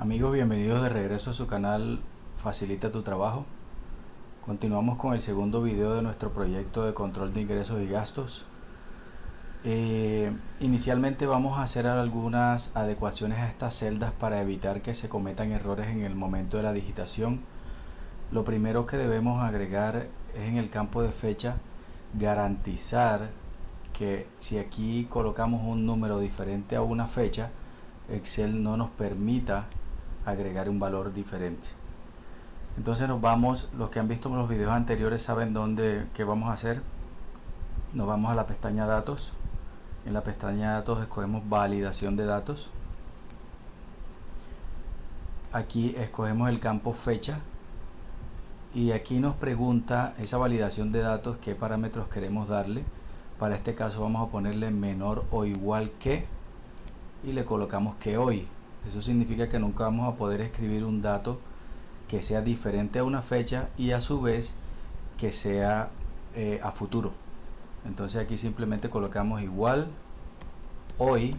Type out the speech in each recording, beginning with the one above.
Amigos, bienvenidos de regreso a su canal Facilita tu Trabajo. Continuamos con el segundo video de nuestro proyecto de control de ingresos y gastos. Inicialmente vamos a hacer algunas adecuaciones a estas celdas para evitar que se cometan errores en el momento de la digitación. Lo primero que debemos agregar es en el campo de fecha garantizar que si aquí colocamos un número diferente a una fecha, Excel no nos permita agregar un valor diferente. Entonces nos vamos, los que han visto los videos anteriores saben qué vamos a hacer. Nos vamos a la pestaña datos. En la pestaña datos escogemos validación de datos. Aquí escogemos el campo fecha y aquí nos pregunta esa validación de datos qué parámetros queremos darle. Para este caso vamos a ponerle menor o igual que y le colocamos que hoy. Eso significa que nunca vamos a poder escribir un dato que sea diferente a una fecha y a su vez que sea a futuro. Entonces aquí simplemente colocamos igual hoy.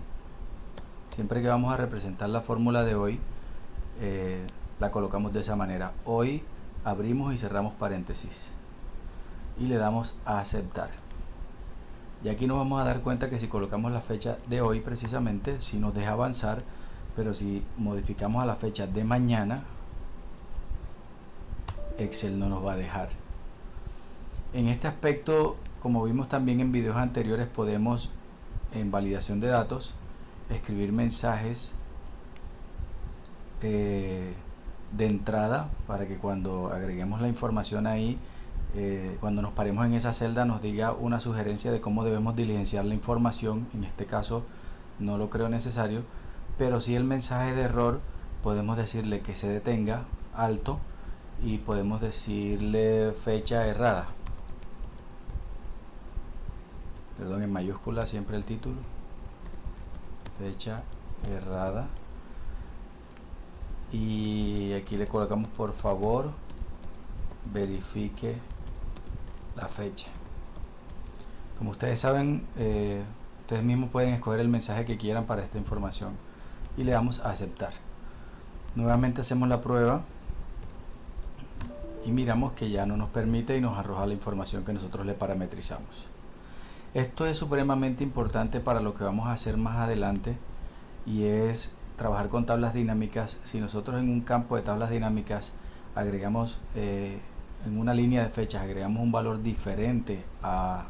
Siempre que vamos a representar la fórmula de hoy, la colocamos de esa manera. Hoy abrimos y cerramos paréntesis y le damos a aceptar. Y aquí nos vamos a dar cuenta que si colocamos la fecha de hoy precisamente, si nos deja avanzar, pero si modificamos a la fecha de mañana, Excel no nos va a dejar. En este aspecto, como vimos también en videos anteriores, podemos en validación de datos escribir mensajes de entrada para que cuando agreguemos la información ahí, cuando nos paremos en esa celda nos diga una sugerencia de cómo debemos diligenciar la información. En este caso no lo creo necesario, pero si el mensaje de error podemos decirle que se detenga, alto, y podemos decirle fecha errada, perdón, en mayúscula siempre el título, fecha errada, y aquí le colocamos por favor verifique la fecha. Como ustedes saben, ustedes mismos pueden escoger el mensaje que quieran para esta información y le damos a aceptar. Nuevamente hacemos la prueba y miramos que ya no nos permite y nos arroja la información que nosotros le parametrizamos. Esto es supremamente importante para lo que vamos a hacer más adelante, y es trabajar con tablas dinámicas. Si nosotros en un campo de tablas dinámicas agregamos en una línea de fechas agregamos un valor diferente a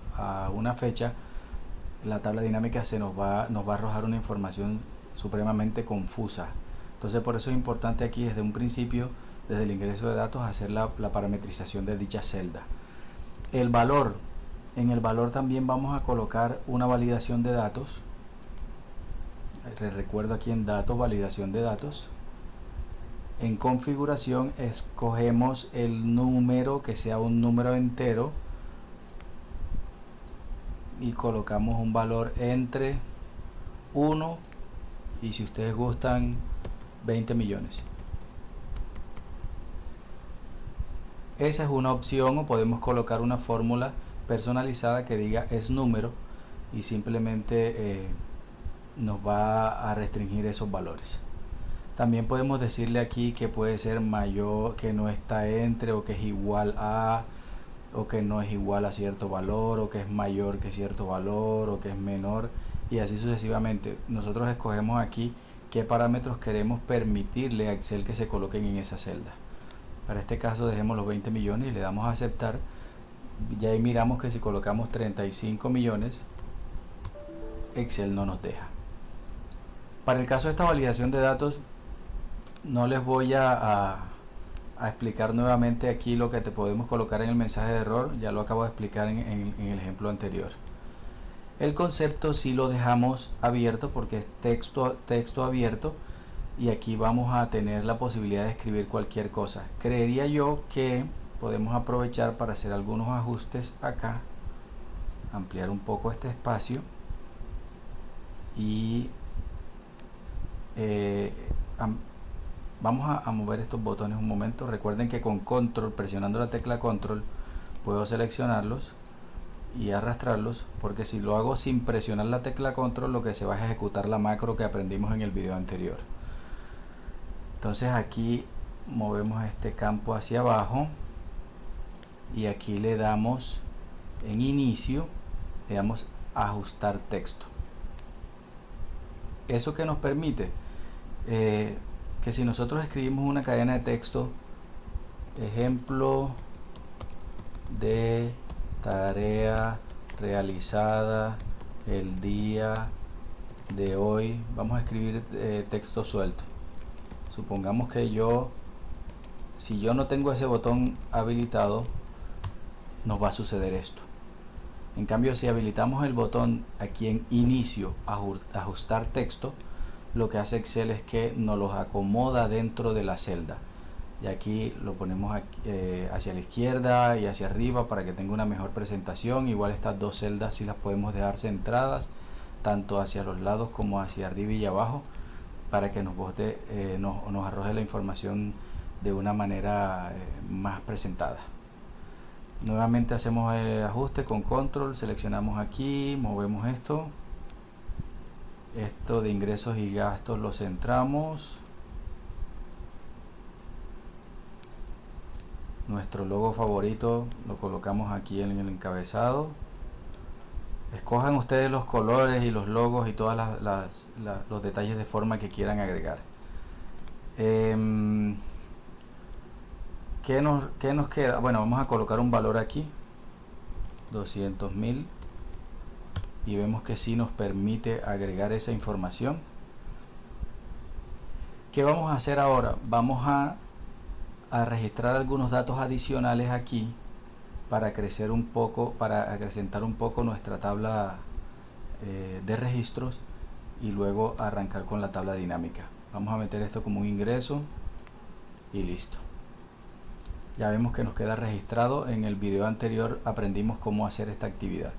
una fecha, la tabla dinámica nos va a arrojar una información supremamente confusa. Entonces por eso es importante aquí desde un principio, desde el ingreso de datos, hacer la parametrización de dicha celda. El valor, en el valor también vamos a colocar una validación de datos. Recuerdo aquí en datos, validación de datos. En configuración escogemos el número, que sea un número entero, y colocamos un valor entre 1 y, si ustedes gustan, 20 millones. Esa es una opción, o podemos colocar una fórmula personalizada que diga es número y simplemente nos va a restringir esos valores. También podemos decirle aquí que puede ser mayor, que no está entre, o que es igual a, o que no es igual a cierto valor, o que es mayor que cierto valor, o que es menor, y así sucesivamente. Nosotros escogemos aquí qué parámetros queremos permitirle a Excel que se coloquen en esa celda. Para este caso dejemos los 20 millones y le damos a aceptar. Ya ahí miramos que si colocamos 35 millones, Excel no nos deja. Para el caso de esta validación de datos, no les voy a explicar nuevamente aquí lo que te podemos colocar en el mensaje de error. Ya lo acabo de explicar en el ejemplo anterior. El concepto sí lo dejamos abierto porque es texto abierto, y aquí vamos a tener la posibilidad de escribir cualquier cosa. Creería yo que podemos aprovechar para hacer algunos ajustes acá, ampliar un poco este espacio y vamos a mover estos botones un momento. Recuerden que con control, presionando la tecla control, puedo seleccionarlos y arrastrarlos, porque si lo hago sin presionar la tecla control, lo que se va a ejecutar la macro que aprendimos en el video anterior. Entonces aquí movemos este campo hacia abajo y aquí le damos en inicio, le damos ajustar texto. Eso que nos permite que si nosotros escribimos una cadena de texto, ejemplo de tarea realizada el día de hoy, vamos a escribir texto suelto. Supongamos que si yo no tengo ese botón habilitado, nos va a suceder esto. En cambio, si habilitamos el botón aquí en inicio, ajustar texto, lo que hace Excel es que nos los acomoda dentro de la celda. Y aquí lo ponemos hacia la izquierda y hacia arriba para que tenga una mejor presentación. Igual estas dos celdas sí las podemos dejar centradas, tanto hacia los lados como hacia arriba y abajo, para que nos arroje la información de una manera más presentada. Nuevamente hacemos el ajuste con control, seleccionamos aquí, movemos esto de ingresos y gastos lo centramos, nuestro logo favorito lo colocamos aquí en el encabezado. Escojan ustedes los colores y los logos y todos los detalles de forma que quieran agregar. ¿Qué nos queda? Bueno, vamos a colocar un valor aquí, 200.000, y vemos que sí nos permite agregar esa información. ¿Qué vamos a hacer ahora? Vamos a registrar algunos datos adicionales aquí para acrecentar un poco nuestra tabla de registros y luego arrancar con la tabla dinámica. Vamos a meter esto como un ingreso y listo. Ya vemos que nos queda registrado. En el video anterior aprendimos cómo hacer esta actividad.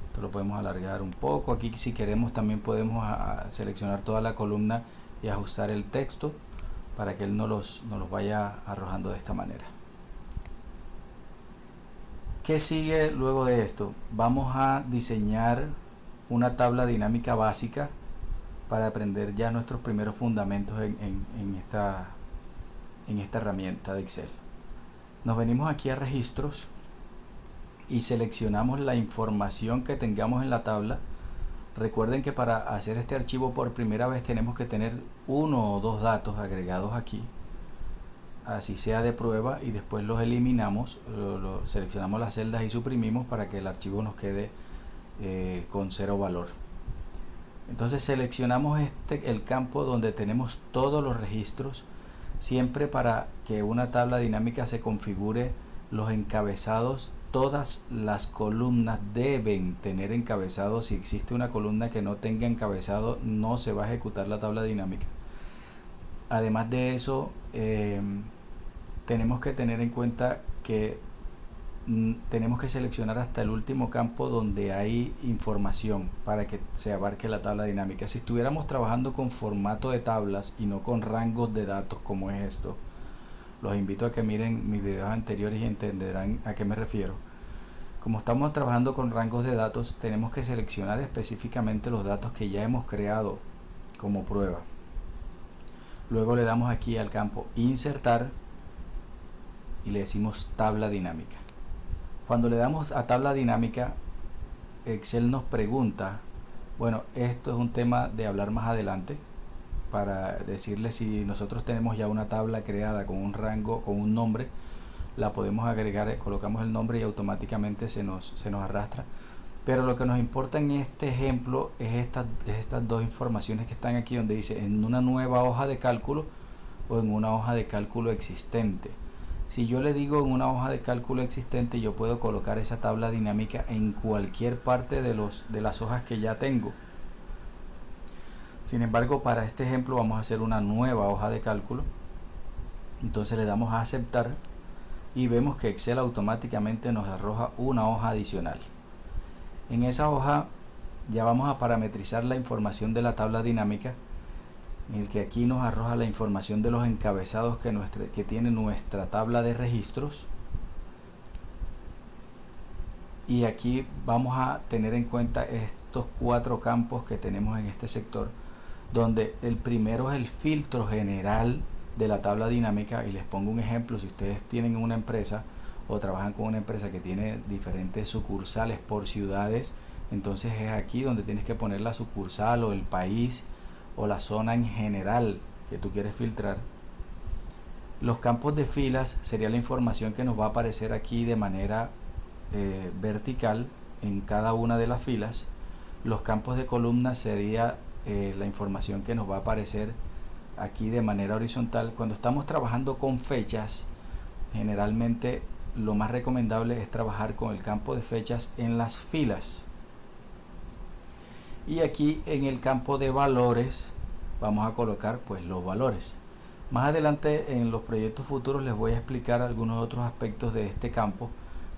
Esto lo podemos alargar un poco. Aquí si queremos también podemos seleccionar toda la columna y ajustar el texto para que él nos los vaya arrojando de esta manera. ¿Qué sigue luego de esto? Vamos a diseñar una tabla dinámica básica para aprender ya nuestros primeros fundamentos en esta herramienta de Excel. Nos venimos aquí a registros y seleccionamos la información que tengamos en la tabla. Recuerden que para hacer este archivo por primera vez tenemos que tener uno o dos datos agregados aquí, así sea de prueba, y después los eliminamos, seleccionamos las celdas y suprimimos para que el archivo nos quede con 0 valor. Entonces seleccionamos el campo donde tenemos todos los registros. Siempre para que una tabla dinámica se configure, los encabezados, todas las columnas deben tener encabezados. Si existe una columna que no tenga encabezado, no se va a ejecutar la tabla dinámica. Además de eso, tenemos que tener en cuenta que tenemos que seleccionar hasta el último campo donde hay información para que se abarque la tabla dinámica. Si estuviéramos trabajando con formato de tablas y no con rangos de datos como es esto, los invito a que miren mis videos anteriores y entenderán a qué me refiero. Como estamos trabajando con rangos de datos, tenemos que seleccionar específicamente los datos que ya hemos creado como prueba. Luego le damos aquí al campo insertar y le decimos tabla dinámica. Cuando le damos a tabla dinámica, Excel nos pregunta, bueno, esto es un tema de hablar más adelante, para decirle si nosotros tenemos ya una tabla creada con un rango, con un nombre, la podemos agregar, colocamos el nombre y automáticamente se nos arrastra. Pero lo que nos importa en este ejemplo es estas dos informaciones que están aquí, donde dice en una nueva hoja de cálculo o en una hoja de cálculo existente. Si yo le digo en una hoja de cálculo existente, yo puedo colocar esa tabla dinámica en cualquier parte de las hojas que ya tengo. Sin embargo, para este ejemplo vamos a hacer una nueva hoja de cálculo. Entonces le damos a aceptar y vemos que Excel automáticamente nos arroja una hoja adicional. En esa hoja ya vamos a parametrizar la información de la tabla dinámica, en el que aquí nos arroja la información de los encabezados que tiene nuestra tabla de registros. Y aquí vamos a tener en cuenta estos 4 campos que tenemos en este sector, donde el primero es el filtro general de la tabla dinámica, y les pongo un ejemplo. Si ustedes tienen una empresa o trabajan con una empresa que tiene diferentes sucursales por ciudades, entonces es aquí donde tienes que poner la sucursal o el país o la zona en general que tú quieres filtrar. Los campos de filas sería la información que nos va a aparecer aquí de manera vertical en cada una de las filas. Los campos de columnas sería la información que nos va a aparecer aquí de manera horizontal. Cuando estamos trabajando con fechas, generalmente lo más recomendable es trabajar con el campo de fechas en las filas. Y aquí en el campo de valores vamos a colocar pues los valores. Más adelante en los proyectos futuros les voy a explicar algunos otros aspectos de este campo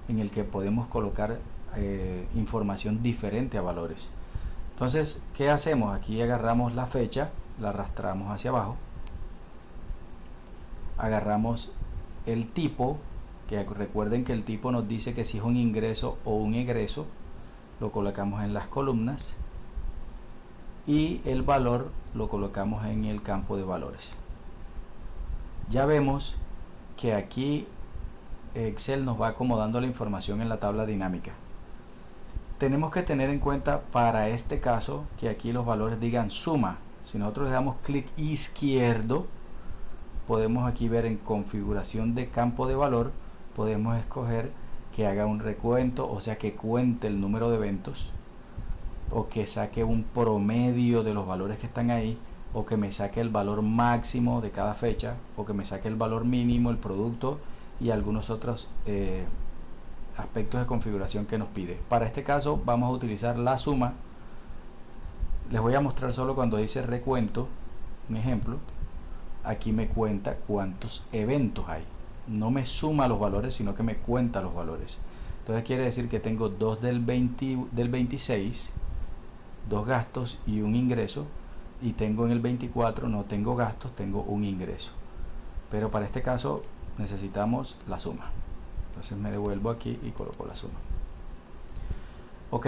en el que podemos colocar información diferente a valores. Entonces, ¿qué hacemos? Aquí agarramos la fecha, la arrastramos hacia abajo, agarramos el tipo, que recuerden que el tipo nos dice que si es un ingreso o un egreso, lo colocamos en las columnas, y el valor lo colocamos en el campo de valores. Ya vemos que aquí Excel nos va acomodando la información en la tabla dinámica. Tenemos que tener en cuenta para este caso que aquí los valores digan suma. Si nosotros le damos clic izquierdo, podemos aquí ver en configuración de campo de valor, podemos escoger que haga un recuento, o sea que cuente el número de eventos, o que saque un promedio de los valores que están ahí, o que me saque el valor máximo de cada fecha, o que me saque el valor mínimo, el producto y algunos otros aspectos de configuración que nos pide. Para este caso vamos a utilizar la suma. Les voy a mostrar solo cuando dice recuento, un ejemplo. Aquí me cuenta cuántos eventos hay, no me suma los valores, sino que me cuenta los valores. Entonces quiere decir que tengo 2 del 26, 2 gastos y un ingreso, y tengo en el 24 no tengo gastos, tengo un ingreso. Pero para este caso necesitamos la suma. Entonces me devuelvo aquí y coloco la suma. Ok,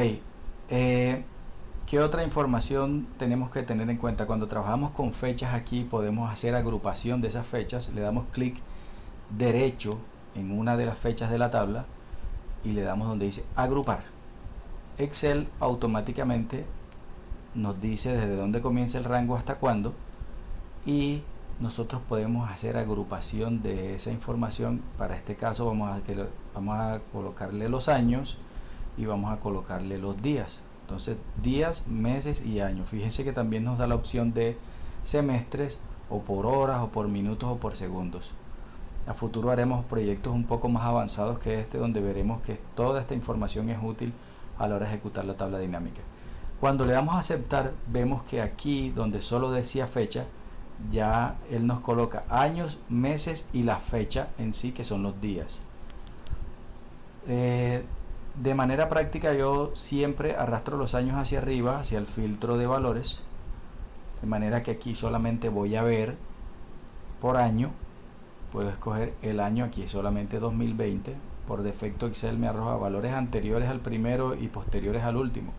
¿qué otra información tenemos que tener en cuenta? Cuando trabajamos con fechas, aquí podemos hacer agrupación de esas fechas. Le damos clic derecho en una de las fechas de la tabla y le damos donde dice agrupar. Excel automáticamente nos dice desde dónde comienza el rango hasta cuándo, y nosotros podemos hacer agrupación de esa información. Para este caso vamos a colocarle los años y vamos a colocarle los días. Entonces días, meses y años. Fíjense que también nos da la opción de semestres, o por horas, o por minutos, o por segundos. A futuro haremos proyectos un poco más avanzados que este, donde veremos que toda esta información es útil a la hora de ejecutar la tabla dinámica. Cuando le damos a aceptar, vemos que aquí donde solo decía fecha, ya él nos coloca años, meses y la fecha en sí, que son los días. De manera práctica yo siempre arrastro los años hacia arriba, hacia el filtro de valores, de manera que aquí solamente voy a ver por año. Puedo escoger el año, aquí solamente 2020. Por defecto Excel me arroja valores anteriores al primero y posteriores al último,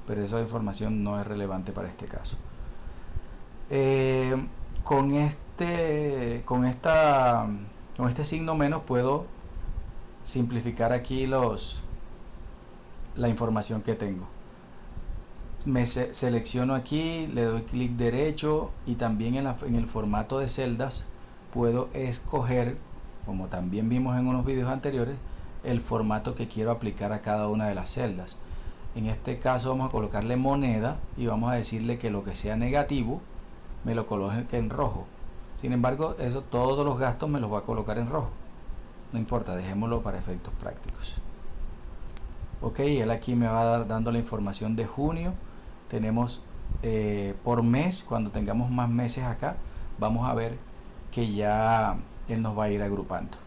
pero esa información no es relevante para este caso. Con este signo menos puedo simplificar aquí la información que tengo. Me selecciono aquí, le doy clic derecho, y también en el formato de celdas puedo escoger, como también vimos en unos vídeos anteriores, el formato que quiero aplicar a cada una de las celdas. En este caso vamos a colocarle moneda y vamos a decirle que lo que sea negativo me lo coloque en rojo. Sin embargo, todos los gastos me los va a colocar en rojo. No importa, dejémoslo para efectos prácticos. Ok, él aquí me va dando la información de junio. Tenemos por mes. Cuando tengamos más meses acá, vamos a ver que ya él nos va a ir agrupando.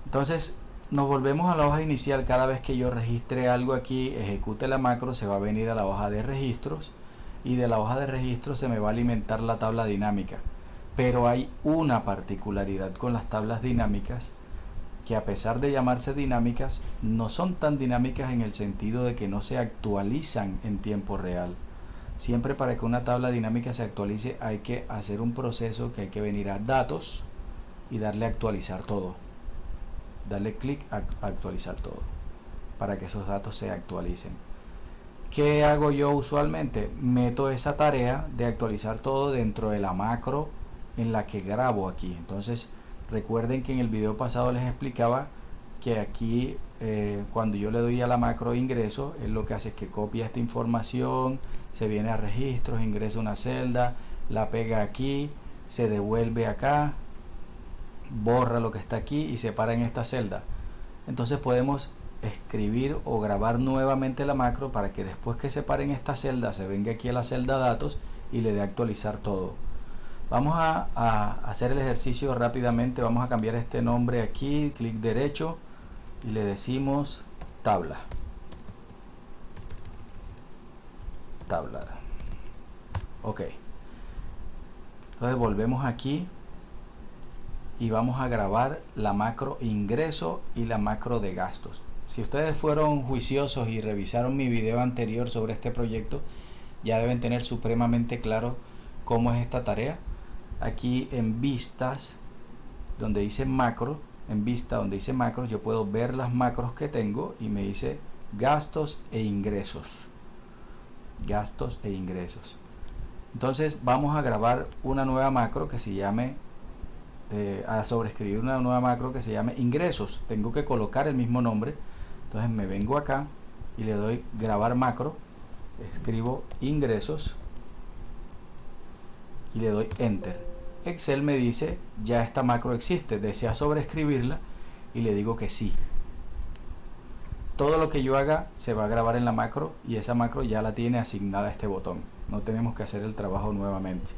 Entonces nos volvemos a la hoja inicial. Cada vez que yo registre algo aquí, ejecute la macro, se va a venir a la hoja de registros, y de la hoja de registros se me va a alimentar la tabla dinámica. Pero hay una particularidad con las tablas dinámicas, que a pesar de llamarse dinámicas, no son tan dinámicas en el sentido de que no se actualizan en tiempo real, Siempre para que una tabla dinámica se actualice hay que hacer un proceso que hay que venir a datos y darle a actualizar todo. Darle clic a actualizar todo para que esos datos se actualicen. ¿Qué hago yo usualmente? Meto esa tarea de actualizar todo dentro de la macro en la que grabo aquí. Entonces recuerden que en el video pasado les explicaba que aquí cuando yo le doy a la macro ingreso, él lo que hace es que copia esta información, se viene a registros, ingresa una celda, la pega aquí, se devuelve acá, borra lo que está aquí y se para en esta celda. Entonces podemos escribir o grabar nuevamente la macro para que después que se pare en esta celda se venga aquí a la celda datos y le dé a actualizar todo. Vamos a hacer el ejercicio rápidamente. Vamos a cambiar este nombre aquí, clic derecho y le decimos tabla. Ok, entonces volvemos aquí y vamos a grabar la macro ingreso y la macro de gastos. Si ustedes fueron juiciosos y revisaron mi video anterior sobre este proyecto, ya deben tener supremamente claro cómo es esta tarea. Aquí en vistas, donde dice macro, en vista donde dice macros, yo puedo ver las macros que tengo y me dice gastos e ingresos. Gastos e ingresos. Entonces vamos a grabar una nueva macro que se llame a sobreescribir una nueva macro que se llame ingresos. Tengo que colocar el mismo nombre. Entonces me vengo acá y le doy grabar macro, escribo ingresos y le doy enter. Excel me dice ya esta macro existe, desea sobreescribirla y le digo que sí. Todo lo que yo haga se va a grabar en la macro y esa macro ya la tiene asignada a este botón. No tenemos que hacer el trabajo nuevamente.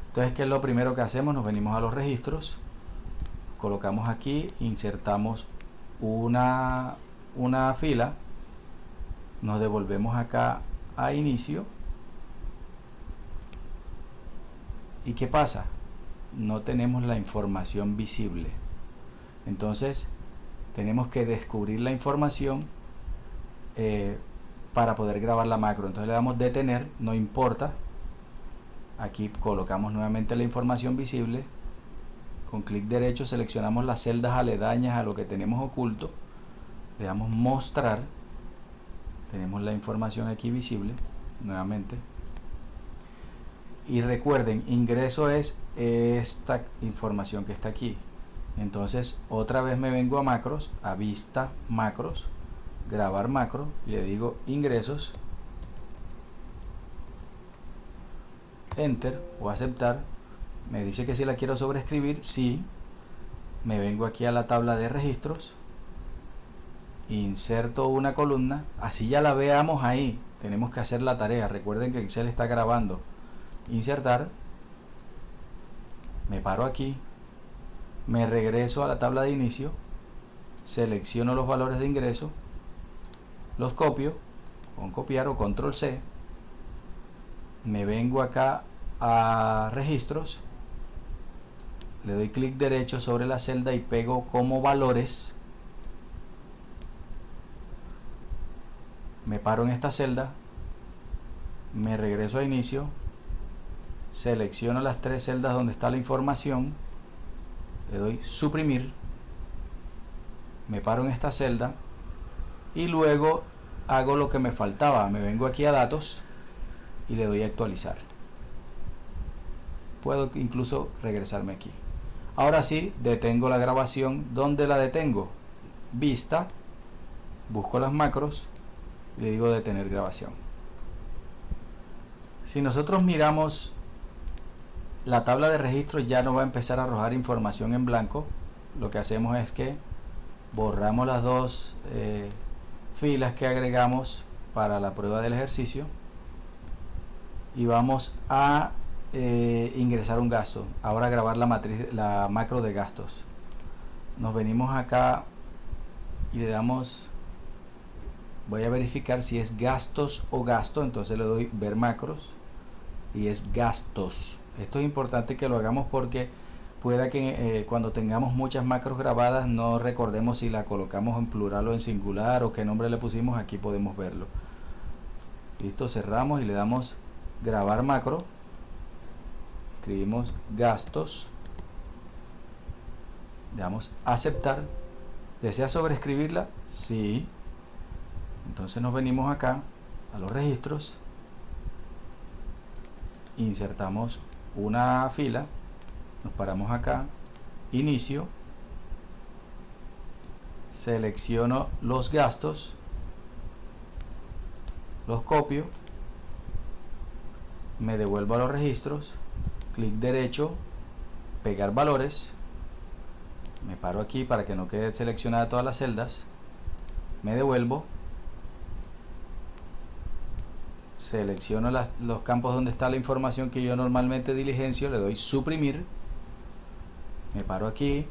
Entonces, ¿qué es lo primero que hacemos? Nos venimos a los registros, colocamos aquí, insertamos una fila, nos devolvemos acá a inicio. ¿Y qué pasa? No tenemos la información visible. Entonces tenemos que descubrir la información para poder grabar la macro. Entonces le damos detener, no importa. Aquí colocamos nuevamente la información visible. Con clic derecho seleccionamos las celdas aledañas a lo que tenemos oculto. Le damos mostrar. Tenemos la información aquí visible nuevamente. Y recuerden, ingreso es esta información que está aquí. Entonces otra vez me vengo a macros, a vista, macros, grabar macro, y le digo ingresos, enter o aceptar. Me dice que si la quiero sobreescribir, sí. Me vengo aquí a la tabla de registros, inserto una columna, así ya la veamos ahí. Tenemos que hacer la tarea. Recuerden que Excel está grabando. Insertar, me paro aquí, me regreso a la tabla de inicio, selecciono los valores de ingreso, los copio con copiar o control C, me vengo acá a registros, le doy clic derecho sobre la celda y pego como valores, me paro en esta celda, me regreso a inicio, selecciono las tres celdas donde está la información, le doy suprimir, me paro en esta celda y luego hago lo que me faltaba. Me vengo aquí a datos y le doy a actualizar. Puedo incluso regresarme aquí. Ahora sí, detengo la grabación. ¿Dónde la detengo? Vista, busco las macros y le digo detener grabación. Si nosotros miramos la tabla de registro, ya no va a empezar a arrojar información en blanco. Lo que hacemos es que borramos las dos filas que agregamos para la prueba del ejercicio y vamos a ingresar un gasto. Ahora grabar la macro de gastos. Nos venimos acá y le damos, voy a verificar si es gastos o gasto, entonces le doy ver macros y es gastos. Esto es importante que lo hagamos porque pueda que cuando tengamos muchas macros grabadas no recordemos si la colocamos en plural o en singular o qué nombre le pusimos. Aquí podemos verlo. Listo, cerramos y le damos grabar macro, escribimos gastos, le damos aceptar. ¿Desea sobreescribirla? Sí. Entonces nos venimos acá a los registros, insertamos una fila, nos paramos acá, inicio, selecciono los gastos, los copio, me devuelvo a los registros, clic derecho, pegar valores, me paro aquí para que no quede seleccionada todas las celdas, me devuelvo, selecciono los campos donde está la información que yo normalmente diligencio, le doy suprimir, me paro aquí,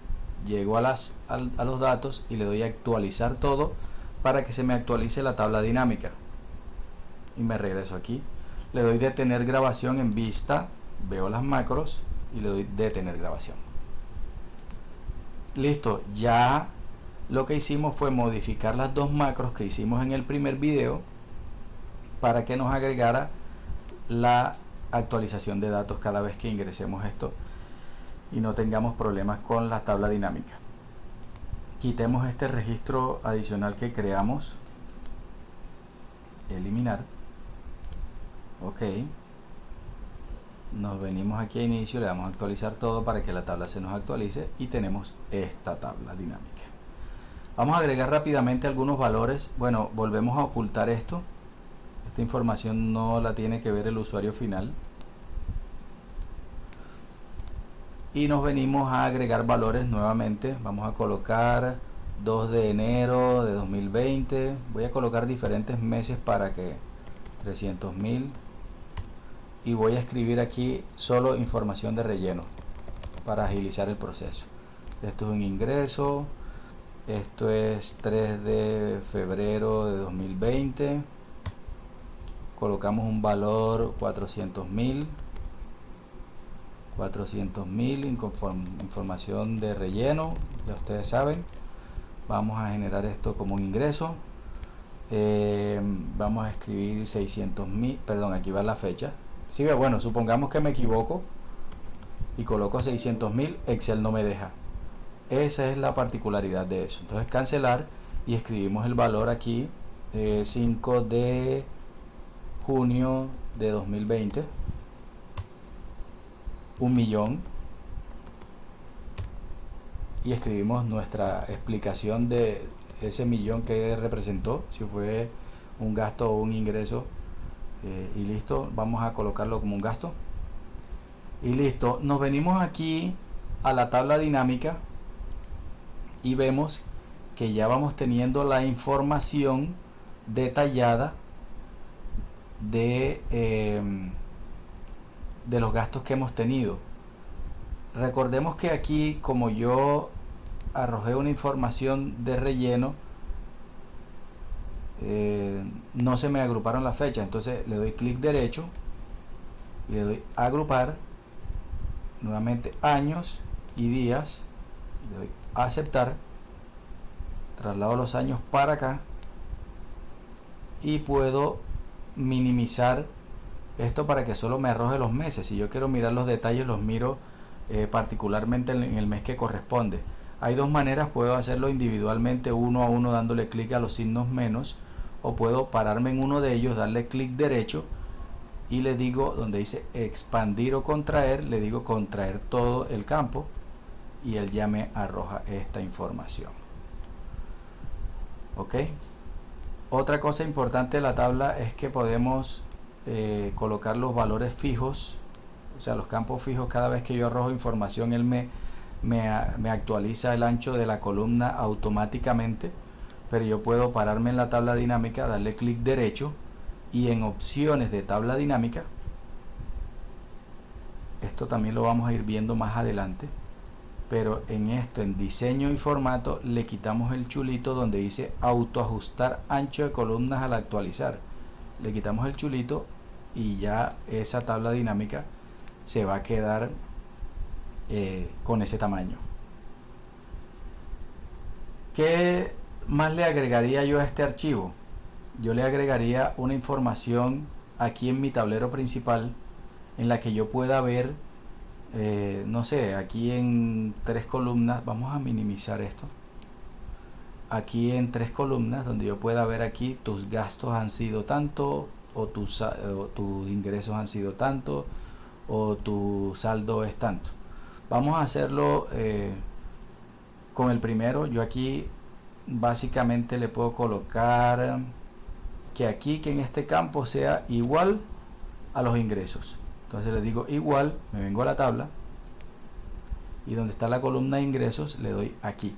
llego a los datos y le doy a actualizar todo para que se me actualice la tabla dinámica y me regreso aquí, le doy detener grabación en vista, veo las macros y le doy detener grabación. Listo, ya lo que hicimos fue modificar las dos macros que hicimos en el primer video para que nos agregara la actualización de datos cada vez que ingresemos esto y no tengamos problemas con la tabla dinámica. Quitemos este registro adicional que creamos, eliminar, ok, nos venimos aquí a inicio, le damos a actualizar todo para que la tabla se nos actualice y tenemos esta tabla dinámica. Vamos a agregar rápidamente algunos valores. Bueno, volvemos a ocultar esto. Esta información no la tiene que ver el usuario final. Y nos venimos a agregar valores nuevamente. Vamos a colocar 2 de enero de 2020. Voy a colocar diferentes meses para que 300.000. Y voy a escribir aquí solo información de relleno para agilizar el proceso. Esto es un ingreso. Esto es 3 de febrero de 2020. Colocamos un valor 400.000. 400.000, información de relleno, ya ustedes saben. Vamos a generar esto como un ingreso. Vamos a escribir 600.000, perdón, aquí va la fecha. Sí, bueno, supongamos que me equivoco y coloco 600.000, Excel no me deja. Esa es la particularidad de eso. Entonces cancelar y escribimos el valor aquí, 5 de junio de 2020, 1.000.000, y escribimos nuestra explicación de ese millón que representó, si fue un gasto o un ingreso, y listo. Vamos a colocarlo como un gasto y listo. Nos venimos aquí a la tabla dinámica y vemos que ya vamos teniendo la información detallada de los gastos que hemos tenido. Recordemos que aquí, como yo arrojé una información de relleno, no se me agruparon las fechas. Entonces le doy clic derecho y le doy agrupar, nuevamente años y días, le doy aceptar, traslado los años para acá y puedo minimizar esto para que solo me arroje los meses. Si yo quiero mirar los detalles, los miro particularmente en el mes que corresponde. Hay dos maneras: puedo hacerlo individualmente, uno a uno, dándole clic a los signos menos, o puedo pararme en uno de ellos, darle clic derecho y le digo donde dice expandir o contraer, le digo contraer todo el campo y él ya me arroja esta información. Ok. Otra cosa importante de la tabla es que podemos colocar los valores fijos, o sea, los campos fijos. Cada vez que yo arrojo información, él me actualiza el ancho de la columna automáticamente, pero yo puedo pararme en la tabla dinámica, darle clic derecho y en opciones de tabla dinámica, esto también lo vamos a ir viendo más adelante, pero en esto, en diseño y formato, le quitamos el chulito donde dice autoajustar ancho de columnas al actualizar. Le quitamos el chulito y ya esa tabla dinámica se va a quedar con ese tamaño. ¿Qué más le agregaría yo a este archivo? Yo le agregaría una información aquí en mi tablero principal en la que yo pueda ver, no sé, aquí en 3 columnas, vamos a minimizar esto, aquí en 3 columnas donde yo pueda ver aquí tus gastos han sido tanto, o tus ingresos han sido tanto, o tu saldo es tanto. Vamos a hacerlo con el primero. Yo aquí básicamente le puedo colocar que aquí, que en este campo sea igual a los ingresos. Entonces le digo igual, me vengo a la tabla y donde está la columna de ingresos le doy aquí.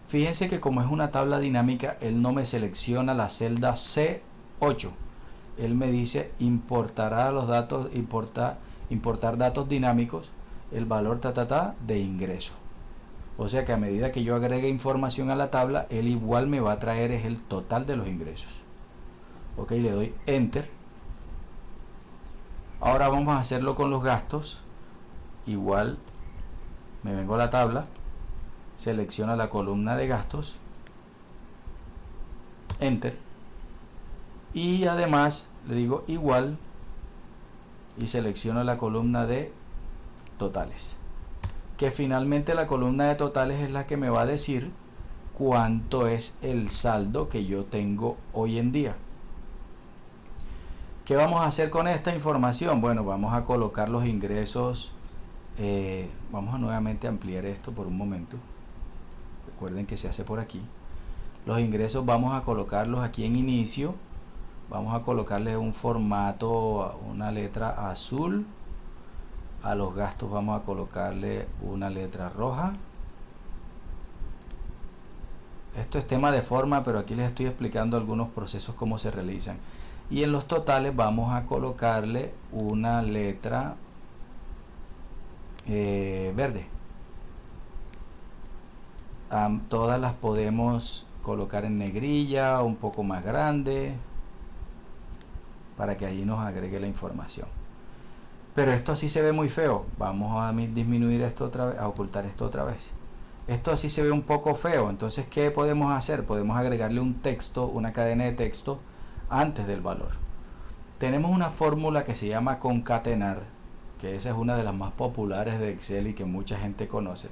Fíjense que como es una tabla dinámica, él no me selecciona la celda C8. Él me dice importará los datos, importar datos dinámicos, el valor de ingreso. O sea que a medida que yo agregue información a la tabla, él igual me va a traer es el total de los ingresos. Ok, le doy enter. Ahora vamos a hacerlo con los gastos. Igual me vengo a la tabla, selecciono la columna de gastos, enter, y además le digo igual y selecciono la columna de totales, que finalmente la columna de totales es la que me va a decir cuánto es el saldo que yo tengo hoy en día. ¿Qué vamos a hacer con esta información? Bueno, vamos a colocar los ingresos. Vamos a nuevamente ampliar esto por un momento. Recuerden que se hace por aquí. Los ingresos vamos a colocarlos aquí en inicio. Vamos a colocarle un formato, una letra azul. A los gastos vamos a colocarle una letra roja. Esto es tema de forma, pero aquí les estoy explicando algunos procesos cómo se realizan. Y en los totales vamos a colocarle una letra verde. Todas las podemos colocar en negrilla, un poco más grande, para que allí nos agregue la información. Pero esto así se ve muy feo. Vamos a disminuir esto otra vez, a ocultar esto otra vez. Esto así se ve un poco feo. Entonces, ¿qué podemos hacer? Podemos agregarle un texto, una cadena de texto antes del valor. Tenemos una fórmula que se llama concatenar, que esa es una de las más populares de Excel y que mucha gente conoce.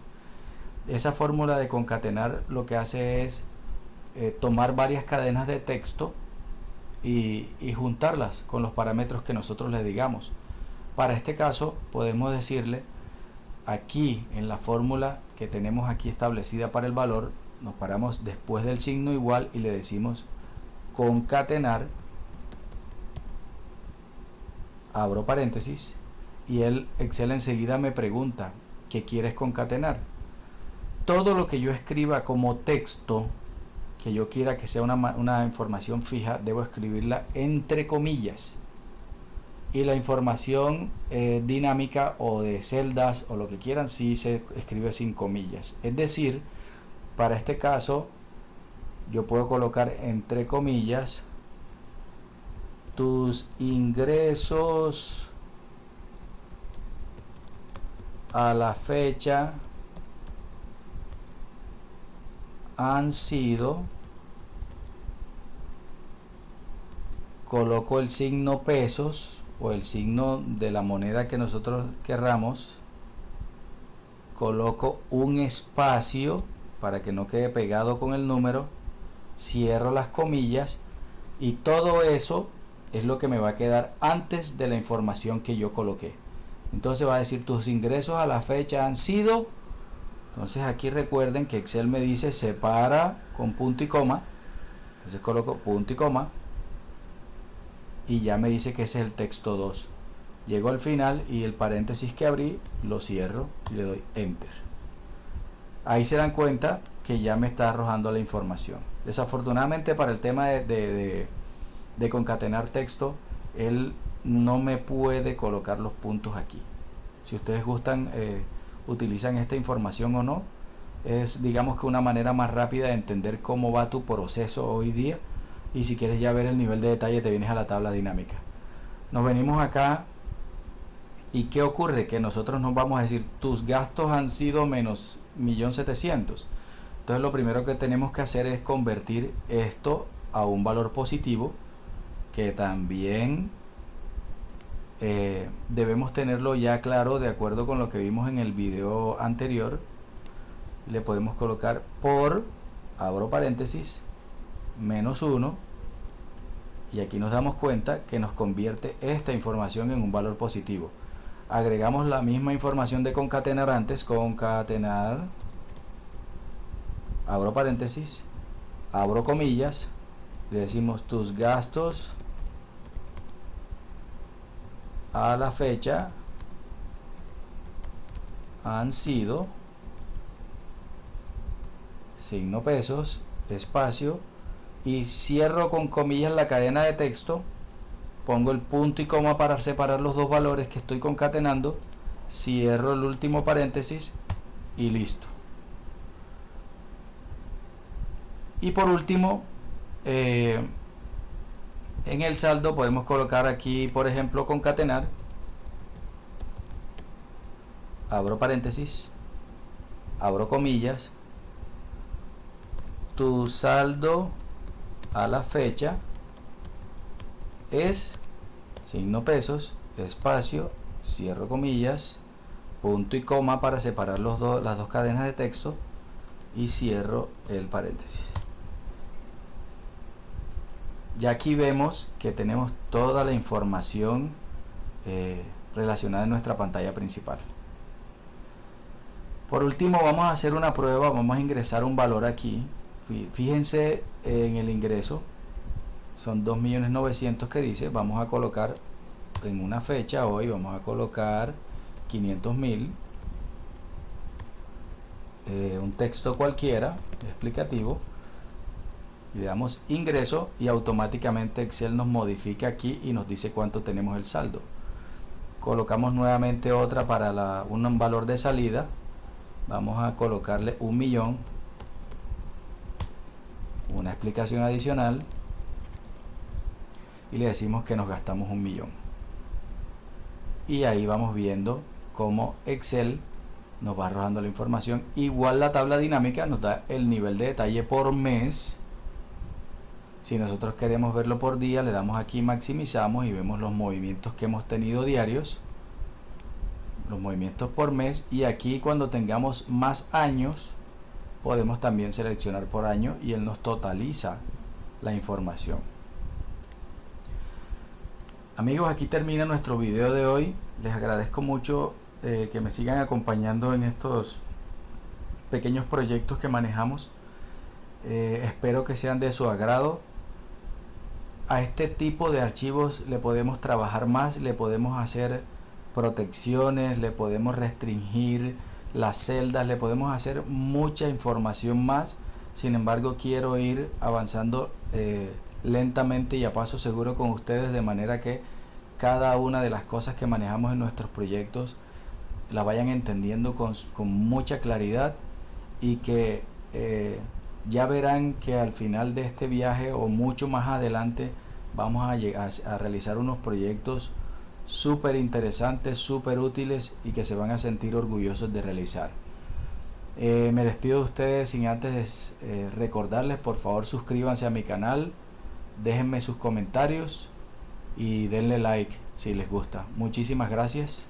Esa fórmula de concatenar lo que hace es tomar varias cadenas de texto y juntarlas con los parámetros que nosotros le digamos. Para este caso podemos decirle aquí en la fórmula que tenemos aquí establecida para el valor, nos paramos después del signo igual y le decimos concatenar, abro paréntesis, y el Excel enseguida me pregunta ¿qué quieres concatenar? Todo lo que yo escriba como texto, que yo quiera que sea una información fija, debo escribirla entre comillas. Y la información dinámica o de celdas o lo que quieran, sí se escribe sin comillas. Es decir, para este caso, yo puedo colocar entre comillas tus ingresos a la fecha han sido, coloco el signo pesos o el signo de la moneda que nosotros querramos, coloco un espacio para que no quede pegado con el número, cierro las comillas y todo eso es lo que me va a quedar antes de la información que yo coloqué. Entonces va a decir tus ingresos a la fecha han sido. Entonces aquí recuerden que Excel me dice separa con punto y coma. Entonces coloco punto y coma y ya me dice que ese es el texto 2. Llego al final y el paréntesis que abrí lo cierro y le doy enter. Ahí se dan cuenta que ya me está arrojando la información. Desafortunadamente para el tema de concatenar texto, él no me puede colocar los puntos aquí. Si ustedes gustan, utilizan esta información o no, es digamos que una manera más rápida de entender cómo va tu proceso hoy día. Y si quieres ya ver el nivel de detalle, te vienes a la tabla dinámica. Nos venimos acá y ¿qué ocurre? Que nosotros nos vamos a decir tus gastos han sido menos 1.700.000. Entonces lo primero que tenemos que hacer es convertir esto a un valor positivo, que también debemos tenerlo ya claro de acuerdo con lo que vimos en el video anterior. Le podemos colocar por, abro paréntesis, -1, y aquí nos damos cuenta que nos convierte esta información en un valor positivo. Agregamos la misma información de concatenar antes, concatenar, abro paréntesis, abro comillas, le decimos tus gastos a la fecha han sido, signo pesos, espacio, y cierro con comillas la cadena de texto, pongo el punto y coma para separar los dos valores que estoy concatenando, cierro el último paréntesis y listo. Y por último, en el saldo podemos colocar aquí, por ejemplo, concatenar, abro paréntesis, abro comillas, tu saldo a la fecha es, signo pesos, espacio, cierro comillas, punto y coma para separar las dos cadenas de texto y cierro el paréntesis. Ya aquí vemos que tenemos toda la información relacionada en nuestra pantalla principal. Por último, vamos a hacer una prueba, vamos a ingresar un valor aquí. Fíjense en el ingreso, son 2.900.000 que dice, vamos a colocar en una fecha, hoy vamos a colocar 500.000, un texto cualquiera, explicativo, le damos ingreso y automáticamente Excel nos modifica aquí y nos dice cuánto tenemos el saldo. Colocamos nuevamente otra para un valor de salida, vamos a colocarle 1.000.000, una explicación adicional y le decimos que nos gastamos 1.000.000, y ahí vamos viendo cómo Excel nos va arrojando la información. Igual la tabla dinámica nos da el nivel de detalle por mes. Si nosotros queremos verlo por día, le damos aquí maximizamos y vemos los movimientos que hemos tenido diarios, los movimientos por mes, y aquí cuando tengamos más años podemos también seleccionar por año y él nos totaliza la información. Amigos, aquí termina nuestro video de hoy. Les agradezco mucho que me sigan acompañando en estos pequeños proyectos que manejamos. Espero que sean de su agrado. A este tipo de archivos le podemos trabajar más, le podemos hacer protecciones, le podemos restringir las celdas, le podemos hacer mucha información más. Sin embargo, quiero ir avanzando lentamente y a paso seguro con ustedes, de manera que cada una de las cosas que manejamos en nuestros proyectos la vayan entendiendo con mucha claridad, y que ya verán que al final de este viaje o mucho más adelante vamos a realizar unos proyectos súper interesantes, súper útiles, y que se van a sentir orgullosos de realizar. Me despido de ustedes sin antes recordarles, por favor suscríbanse a mi canal, déjenme sus comentarios y denle like si les gusta. Muchísimas gracias.